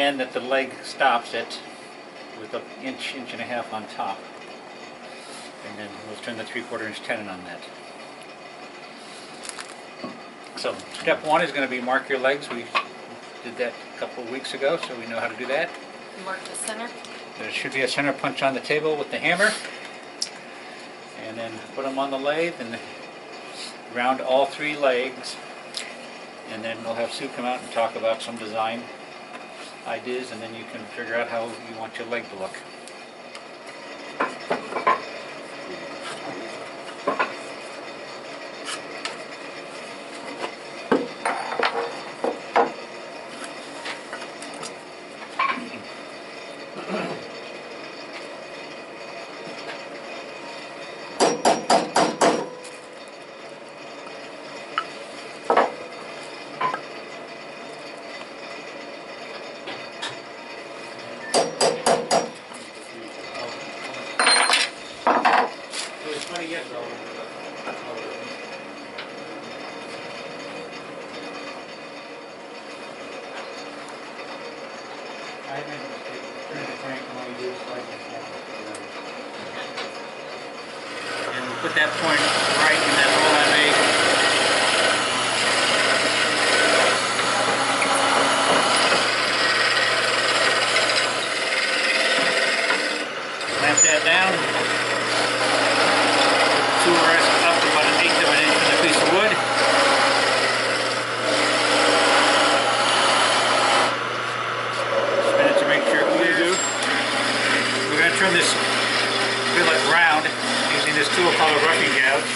and that the leg stops at with an inch and a half on top. And then we'll turn the 3/4 inch tenon on that. So step one is going to be mark your legs. We did that a couple of weeks ago, so we know how to do that. Mark the center. There should be a center punch on the table with the hammer. And then put them on the lathe and round all 3 legs. And then we'll have Sue come out and talk about some design ideas, and then you can figure out how you want your leg to look. And we'll put that point right in that hole I made. Clamp that down. Tool rest up about 1/8 of an inch from the piece of wood. Spin it to make sure it clears. We're going to turn this billet round using this tool called a roughing gouge.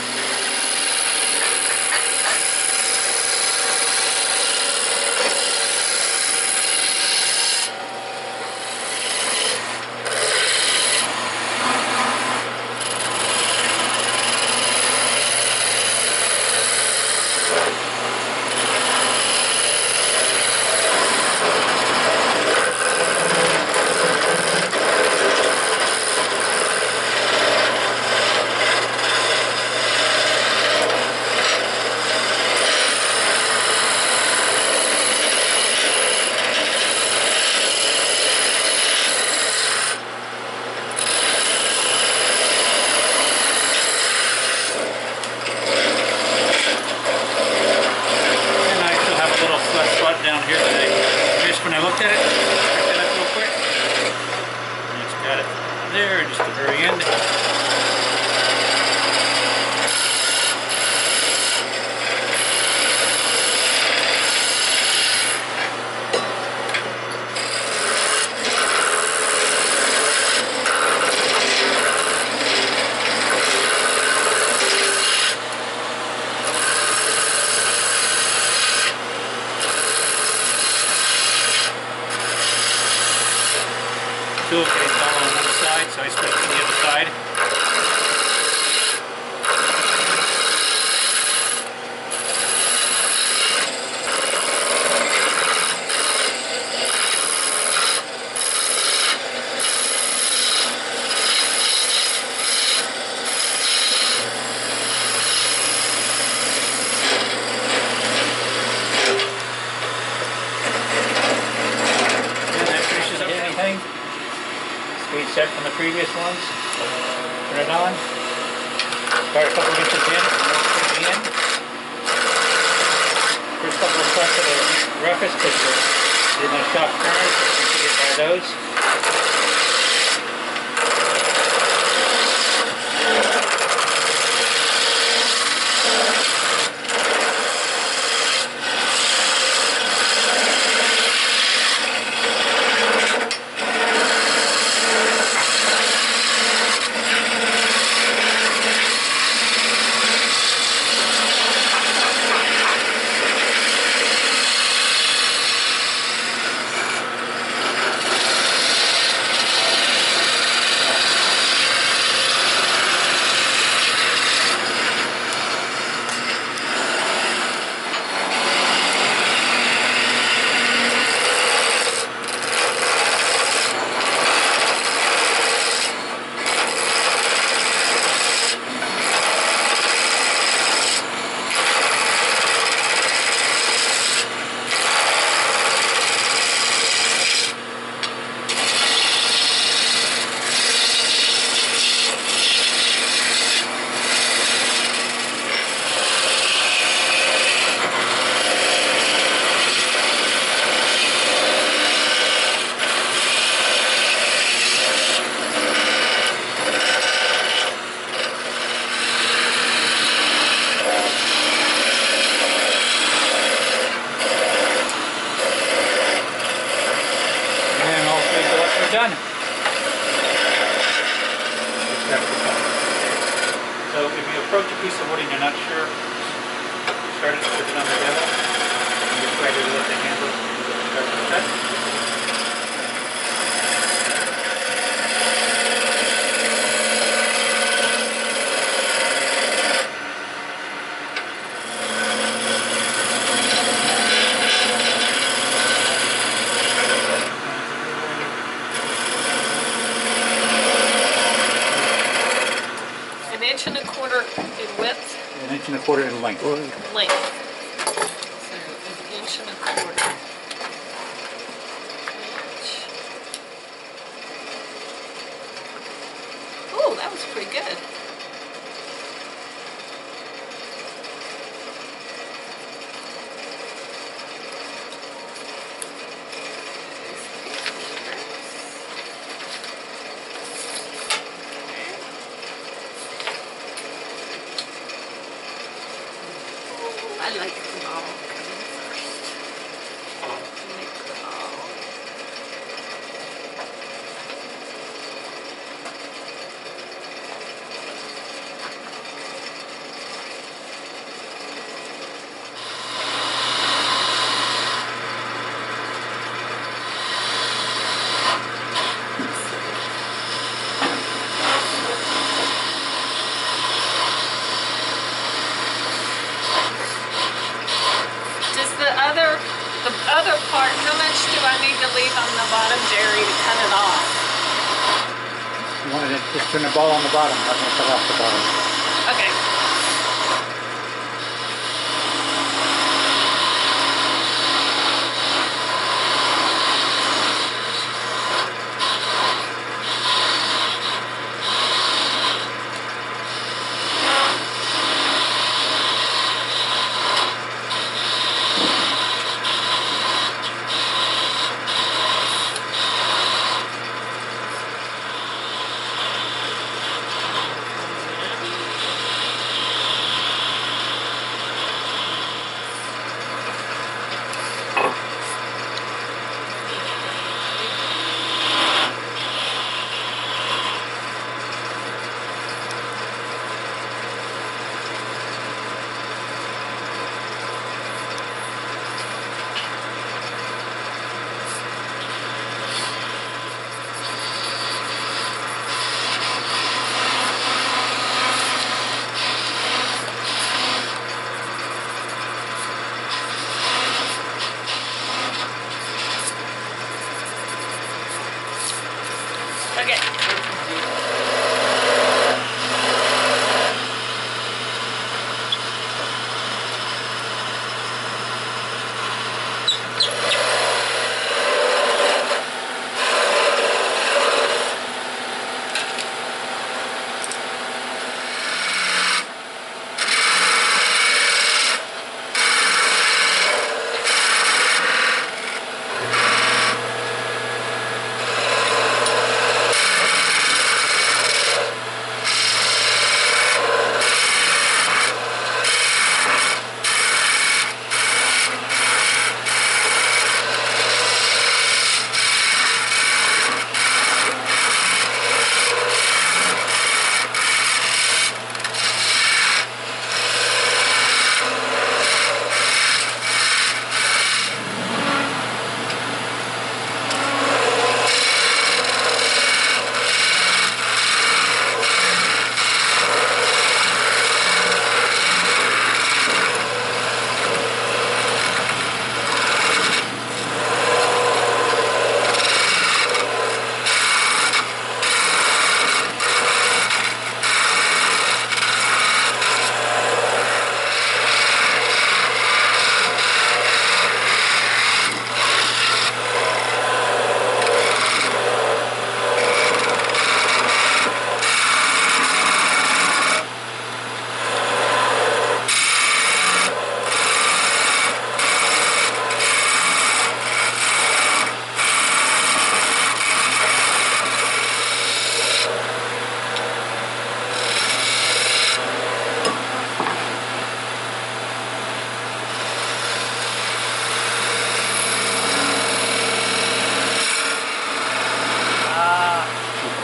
Down here that I missed when I looked at it. Check that up real quick. And it's got it there, just the very end. Tool getting dull on one side, so I switch to the other side. And that finishes up anything. Speed set from the previous ones. Turn it on. Start a couple of inches in. At the end. First couple of steps are the roughest because there's no sharp corners. You get by those. sure you started to put it on the demo. And just try to let the handle start to cut. An inch and a quarter in width. An inch and a quarter in length. Length. So an inch and a quarter. Oh, that was pretty good. I like them all coming first. Make them all. The other part, how much do I need to leave on the bottom, Jerry, to cut it off? You wanted to just turn the ball on the bottom, not going to cut off the bottom. Okay.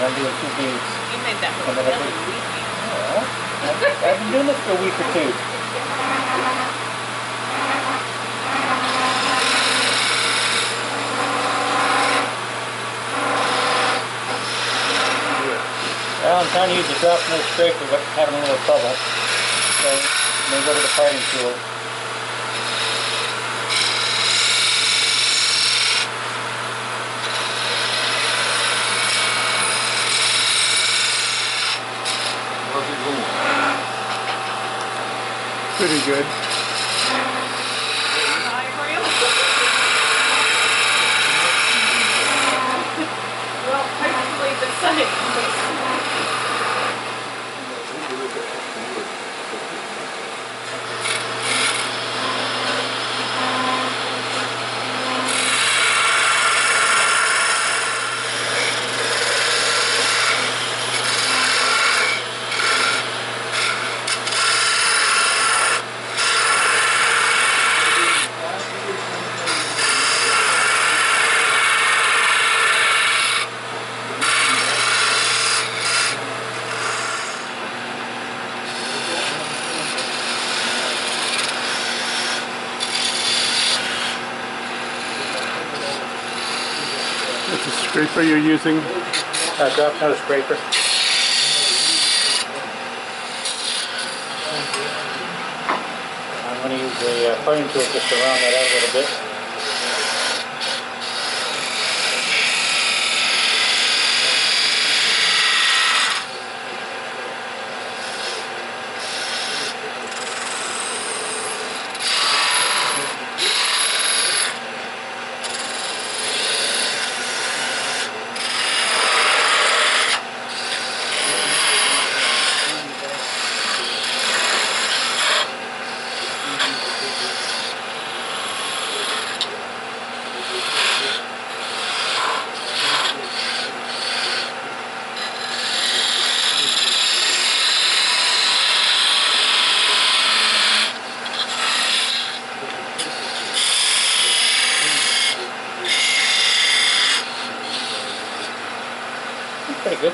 I'll do a few beads. You made that look really weepy. Oh. I've been doing this for a week or two. Well, I'm trying to use the drop nose scraper, but having a little trouble. So, I'm going to go to the parting tool. How's it going? Pretty good. Well, hopefully the same. It's a scraper you're using. Drop nose scraper. I'm going to use the parting tool just to round that out a little bit. Pretty good.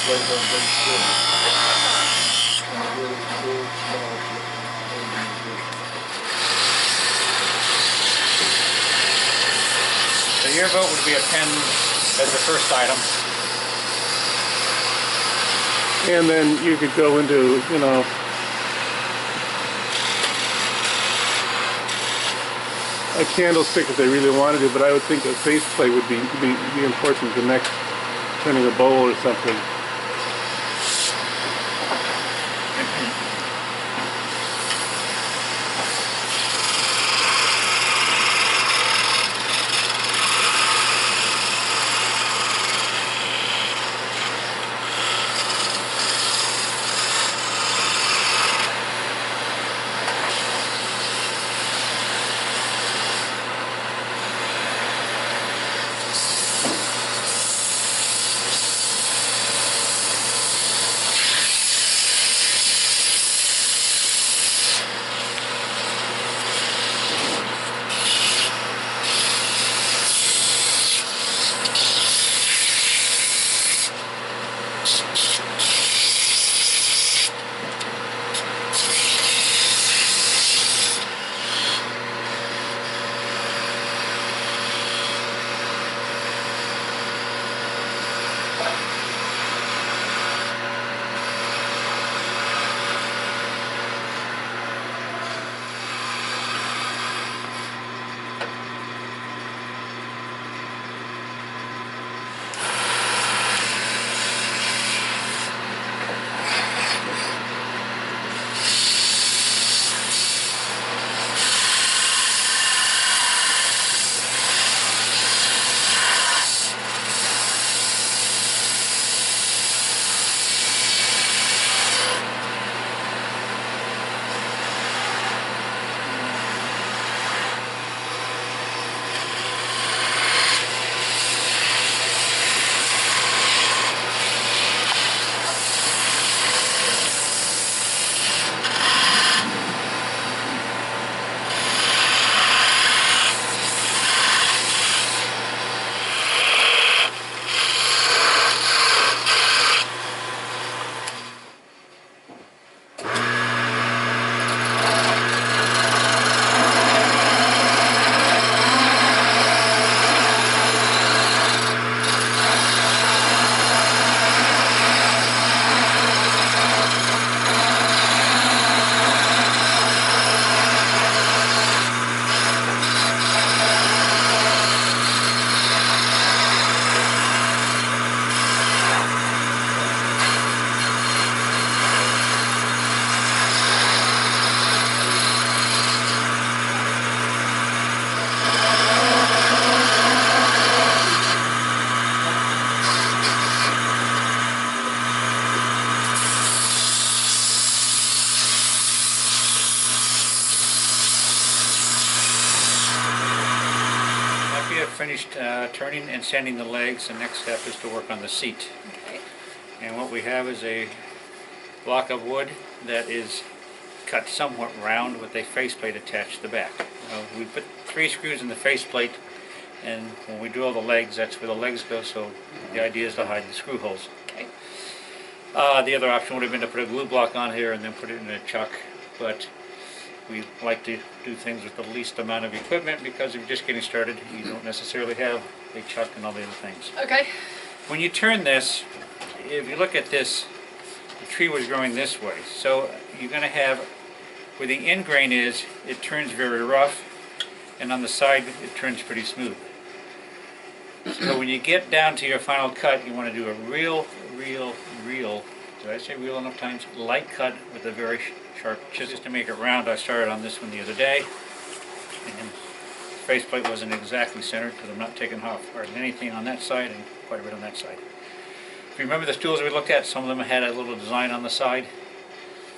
Leg on Leg Stool. Really cool, small. So your vote would be a pen as the first item. And then you could go into, you know, a candlestick if they really wanted to, but I would think a faceplate would be important the next turning a bowl or something. Finished turning and sanding the legs. The next step is to work on the seat. Okay. And what we have is a block of wood that is cut somewhat round with a faceplate attached to the back. We put 3 screws in the faceplate, and when we drill the legs, that's where the legs go, so the idea is to hide the screw holes. Okay. The other option would have been to put a glue block on here and then put it in a chuck, but we like to do things with the least amount of equipment because if you're just getting started, you don't necessarily have a chuck and all the other things. Okay. When you turn this, if you look at this, the tree was growing this way. So you're going to have, where the end grain is, it turns very rough, and on the side it turns pretty smooth. So when you get down to your final cut, you want to do a real, did I say real enough times? Light cut with a very sharp chisel. Just to make it round, I started on this one the other day, and the faceplate wasn't exactly centered because I'm not taking off hardly anything on that side and quite a bit on that side. If you remember the stools we looked at, some of them had a little design on the side.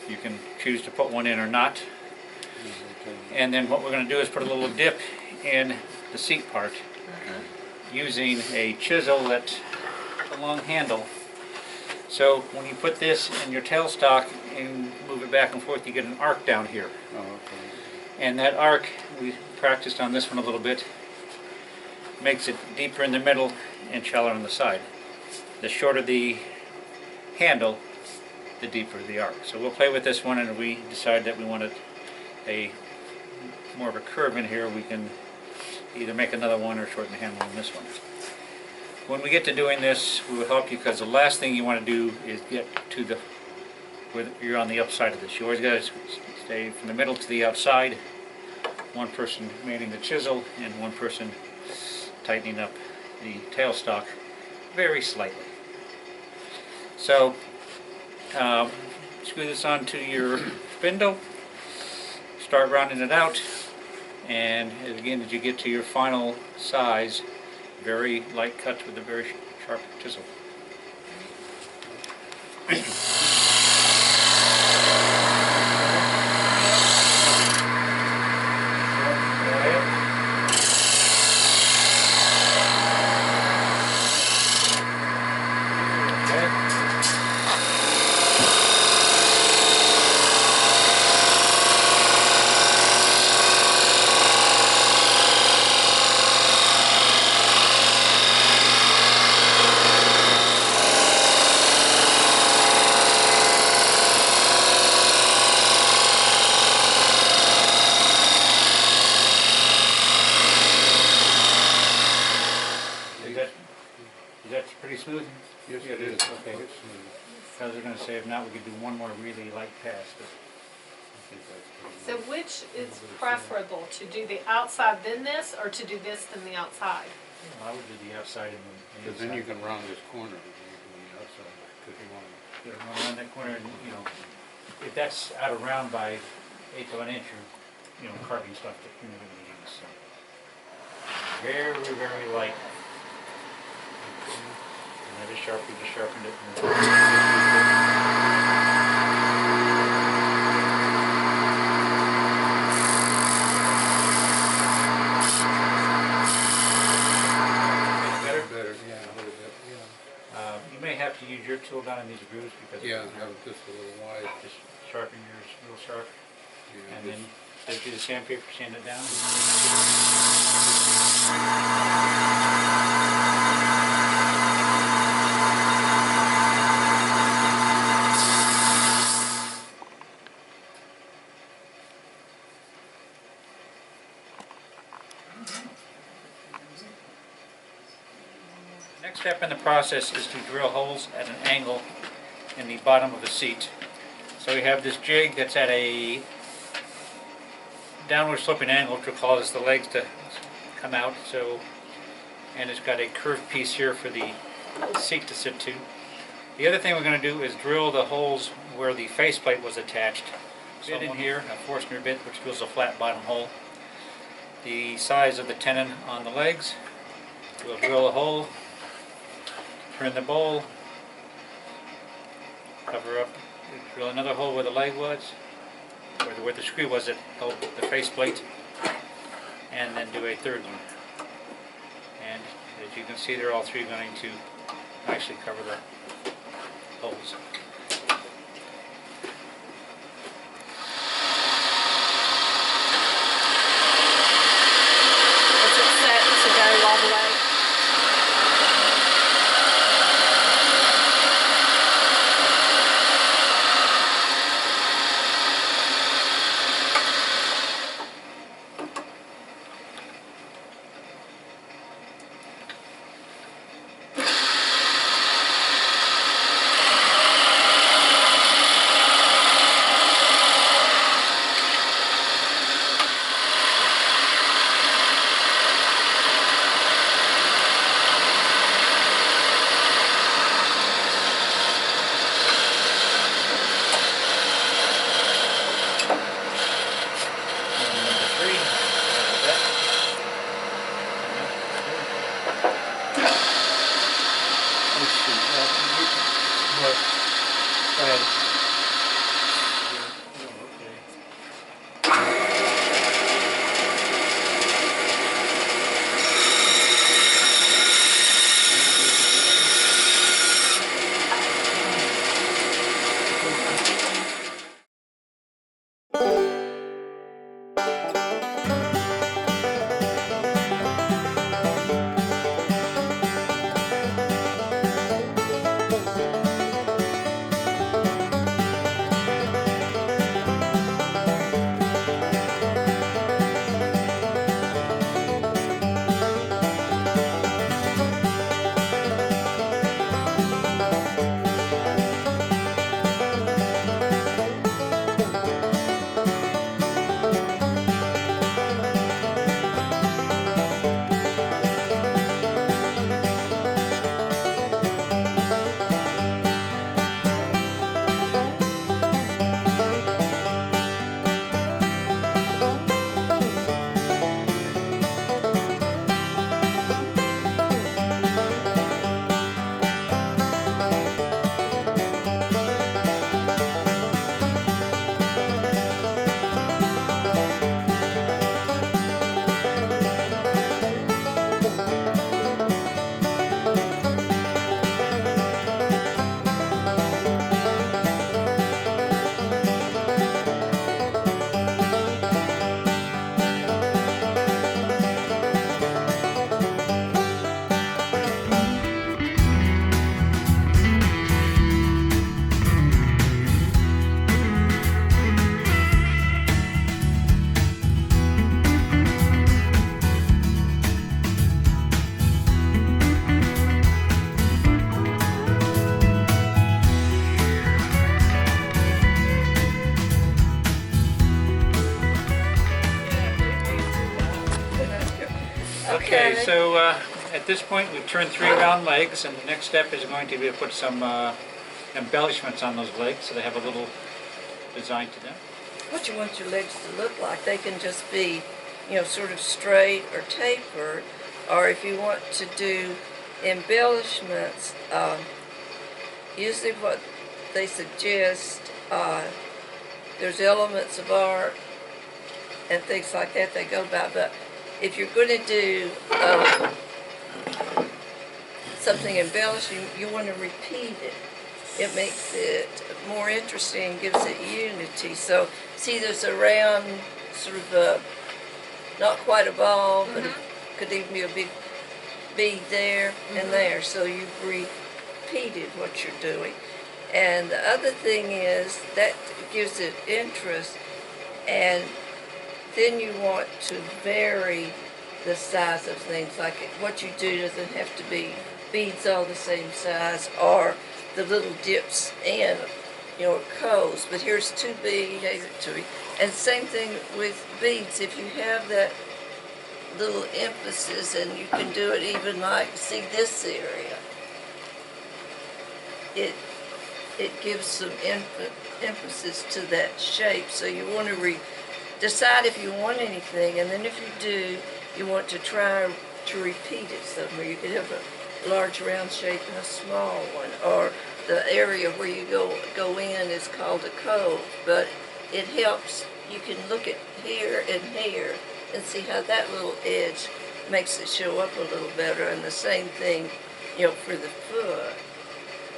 You can choose to put one in or not. And then what we're going to do is put a little dip in the seat part using a chisel that's a long handle. So when you put this in your tailstock and move it back and forth, you get an arc down here. Oh, okay. And that arc, we practiced on this one a little bit, makes it deeper in the middle and shallower on the side. The shorter the handle, the deeper the arc. So we'll play with this one, and if we decide that we want a more of a curve in here, we can either make another one or shorten the handle on this one. When we get to doing this, we will help you, because the last thing you want to do is get to the where you're on the upside of this. You always got to stay from the middle to the outside. One person manning the chisel and one person tightening up the tailstock very slightly. So screw this onto your spindle, start rounding it out, and again, as you get to your final size, very light cuts with a very sharp chisel. Is that pretty smooth? Yes, Yeah, it is. Okay. It's smooth. I was going to say, if not, we could do one more really light pass. But I think that's pretty So good. which is preferable, to do the outside then this, or to do this then the outside? I would do the outside and the Because then you inside. can round this corner when you go on the outside, because you want to. Get it around that corner, and if that's out of round by 1/8 of an inch, you're carving stuff that you're never going to use. So very, very light. And I just sharpened it. Better? Better, yeah, a little bit, yeah. You may have to use your tool down in these grooves because Yeah, have it just a little wide. just sharpen yours real sharp, Yeah, and just- then do the sandpaper, sand it down. The next step in the process is to drill holes at an angle in the bottom of the seat. So we have this jig that's at a downward sloping angle, which will cause the legs to come out. And it's got a curved piece here for the seat to sit to. The other thing we're going to do is drill the holes where the faceplate was attached. Bit in here, a Forstner bit, which drills a flat bottom hole. The size of the tenon on the legs. We'll drill a hole, turn the bowl, cover up, drill another hole where the leg was, where the screw was that held the faceplate, and then do a third one. And as you can see, they're all three going to nicely cover the holes. Is it set to go all the way? so at this point we've turned 3 round legs, and the next step is going to be to put some embellishments on those legs so they have a little design to them. What you want your legs to look like, they can just be, you know, sort of straight or tapered, or if you want to do embellishments, usually what they suggest, there's elements of art and things like that they go by, but if you're going to do something embellishing, you want to repeat it. It makes it more interesting, gives it unity. So see, there's a round, sort of a, not quite a ball, but it could even be a big bead there and there. So you've repeated what you're doing. And the other thing is that gives it interest, and then you want to vary the size of things. Like what you do doesn't have to be beads all the same size, or the little dips in, you know, coves. But here's 2 beads, and same thing with beads. If you have that little emphasis, and you can do it even like, see this area, it gives some emphasis to that shape. So you want to decide if you want anything, and then if you do, you want to try to repeat it somewhere. You could have a large round shape and a small one, or the area where you go in is called a cove, but it helps. You can look at here and here and see how that little edge makes it show up a little better, and the same thing, you know, for the foot.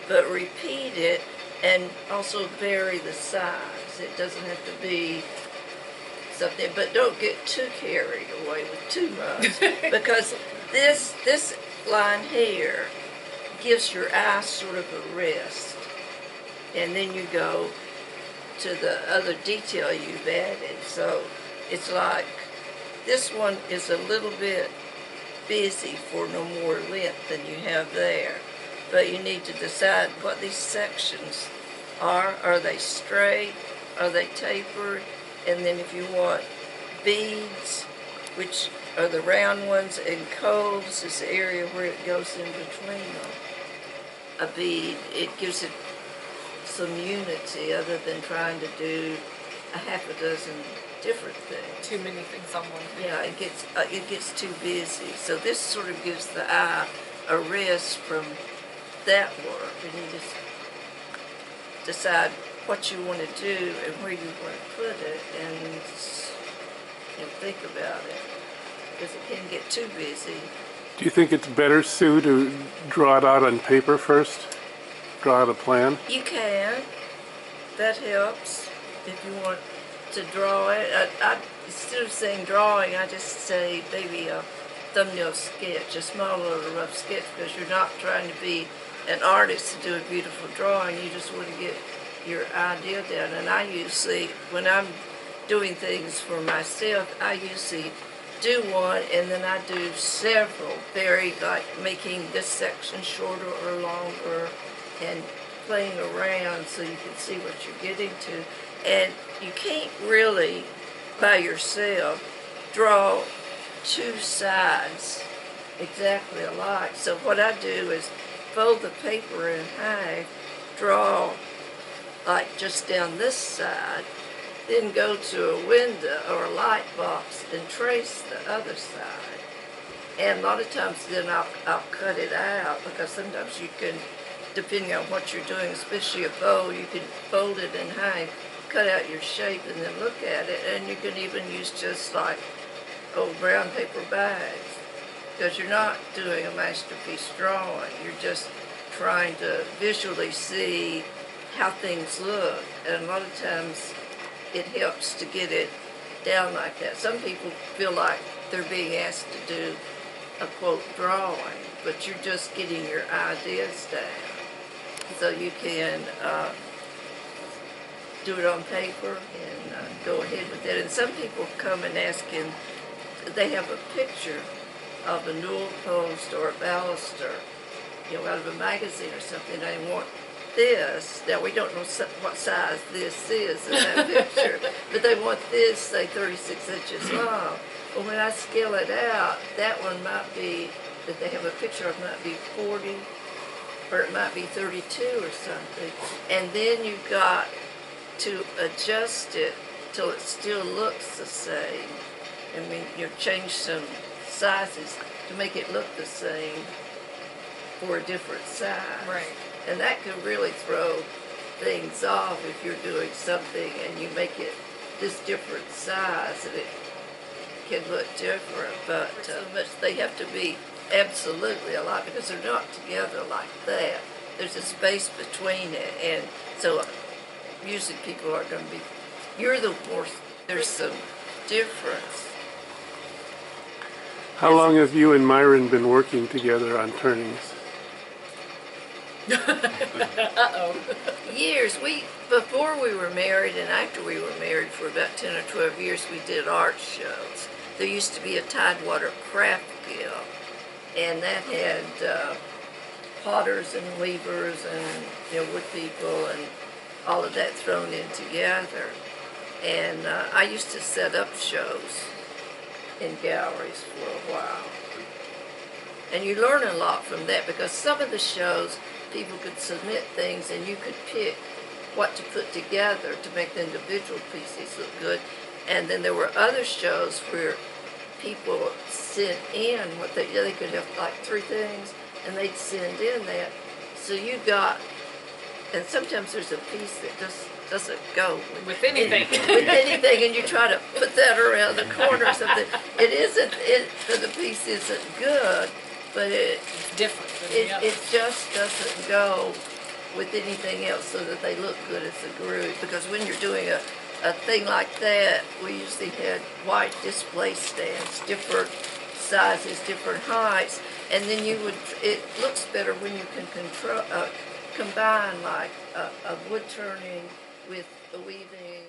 But repeat it, and also vary the size. It doesn't have to be something, but don't get too carried away with too much, because this line here gives your eye sort of a rest, and then you go to the other detail you've added. So it's like this one is a little bit busy for no more length than you have there, but you need to decide what these sections are. Are they straight? Are they tapered? And then if you want beads, which are the round ones, and coves is the area where it goes in between them, a bead, it gives it some unity other than trying to do a half a dozen different things. Too many things on one thing. Yeah, it gets too busy. So this sort of gives the eye a rest from that work, and you just decide what you want to do and where you want to put it, and think about it, because it can get too busy. Do you think it's better, Sue, to draw it out on paper first? Draw out a plan? You can. That helps if you want to draw it. I instead of saying drawing, I just say maybe a thumbnail sketch, a small little rough sketch, because you're not trying to be an artist to do a beautiful drawing. You just want to get your idea down. And I usually, when I'm doing things for myself, I usually do one and then I do several, like making this section shorter or longer and playing around so you can see what you're getting to. And you can't really, by yourself, draw 2 sides exactly alike. So what I do is fold the paper in half, draw like just down this side, then go to a window or a light box and trace the other side. And a lot of times then I'll cut it out, because sometimes you can, depending on what you're doing, especially a bow, you can fold it in half, cut out your shape, and then look at it. And you can even use just like old brown paper bags, because you're not doing a masterpiece drawing. You're just trying to visually see how things look. And a lot of times it helps to get it down like that. Some people feel like they're being asked to do a quote drawing, but you're just getting your ideas down. So you can do it on paper and go ahead with it. And some people come and ask him, they have a picture of a newel post or a baluster, out of a magazine or something. They want this. Now, we don't know what size this is in that picture, but they want this, say, 36 inches long. Well, when I scale it out, that one might be, that they have a picture of might be 40, or it might be 32 or something. And then you've got to adjust it till it still looks the same. I mean, you change some sizes to make it look the same for a different size. Right. And that could really throw things off if you're doing something and you make it this different size, and it can look different. But much they have to be absolutely alike because they're not together like that. There's a space between it, and so usually people are going to be. You're the more. There's some difference. How long have you and Myron been working together on turnings? Uh-oh. Years. Before we were married and after we were married for about 10 or 12 years, we did art shows. There used to be a Tidewater Craft Guild, and that had potters and weavers and wood people and all of that thrown in together. And I used to set up shows in galleries for a while. And you learn a lot from that because some of the shows people could submit things and you could pick what to put together to make the individual pieces look good. And then there were other shows where people sent in what they could have like 3 things and they'd send in that. So you got, and sometimes there's a piece that just doesn't go With anything. with anything, and you try to put that around the corner or something. The piece isn't good, but It's different than the other. it just doesn't go with anything else so that they look good as a group. Because when you're doing a thing like that, we usually had white display stands, different sizes, different heights, and then it looks better when you can combine like a wood turning with a weaving